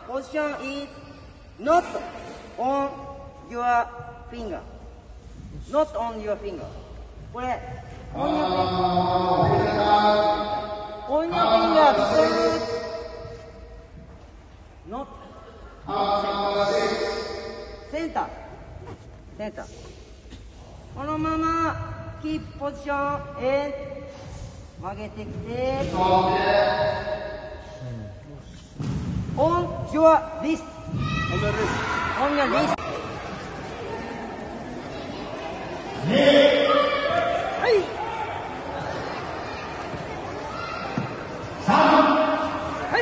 position is not on your finger. Not on your finger. これ on your finger because not center. このままキープポジションへ曲げてきて on your wrist. On your wrist. はい。はい。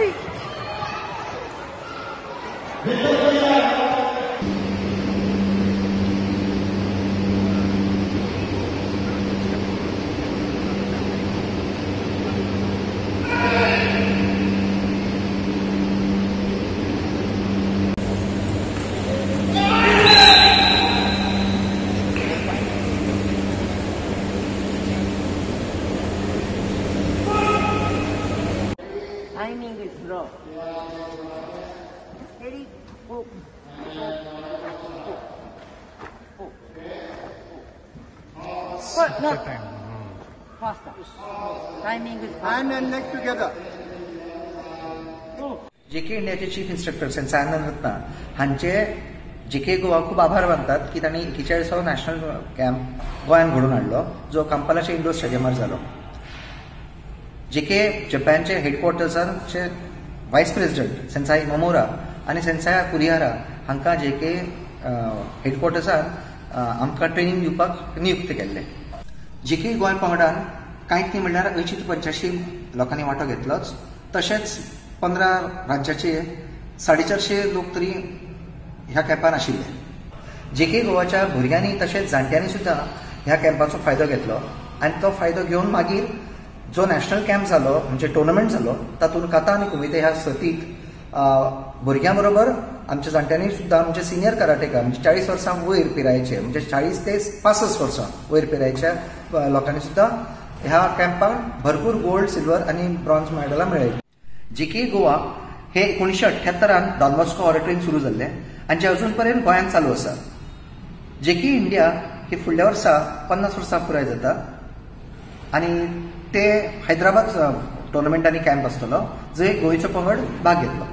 Timing is slow. Steady. Oh. But not faster. Timing is hand and neck together. जेके इंडियाचे chief instructor sense आनंद रत्ना हांचे जेके गोवा खूप आभार मानतात की तांणी 41वा national camp गोंयांत घडोवन हाडलो जो कांपालाच्या इंडोर स्टेडियमार जालो. जेके जपानचे हेडक्वॉर्टर्सांचे व्हायस प्रेसिडेंट सेन्साई मोमोरा आणि सेन्साई कुरिहारा हांकां जेके हेडक्वॉर्टर्सान आमकां ट्रेनिंग दिवपाक नियुक्त केल्ले. जेके गोंय पंगडान कांयच न्ही म्हणल्यार 85 लोकांनी वांटो घेतलोच. तशेंच 15 राज्याचे 450 लोक तरी ह्या कॅम्पान आशिल्ले. जेके गोवाच्या भुरग्यांनी तशेंच जाणट्यांनी सुद्दां ह्या कॅम्पाचो फायदो घेतलो आनी तो फायदो घेवन मागीर जो नॅशनल कॅम्प जालो म्हणजे टुर्नामेंट जालो तातूंत काता आनी कुमिते ह्या सर्तीक भुरग्यां बरोबर आमच्या जाणट्यांनी सुद्दां म्हणजे सिनियर कराटेकार म्हणजे 40 वर्सां वयर पिरायेचे म्हणजे 40 ते 65 वर्सां वयर पिरायेच्या लोकांनी सुद्दां ह्या कॅम्पान भरपूर गोल्ड सिल्वर आनी ब्रॉन्झ मेडलां मेळयली. जेके गोवा हे 1978 डॉन बॉस्को ऑडिटोरियम सुरू जाल्ले आनी जे अजून पर्यंत गोंयांत चालू आसा. जेके इंडिया हे फुडल्या वर्सा 50 वर्सां पुराय जाता आनी ते हैदराबाद टुर्नामेंटांनी कॅम्प आसतलो जंय गोंयचो पंगड भाग घेतलो.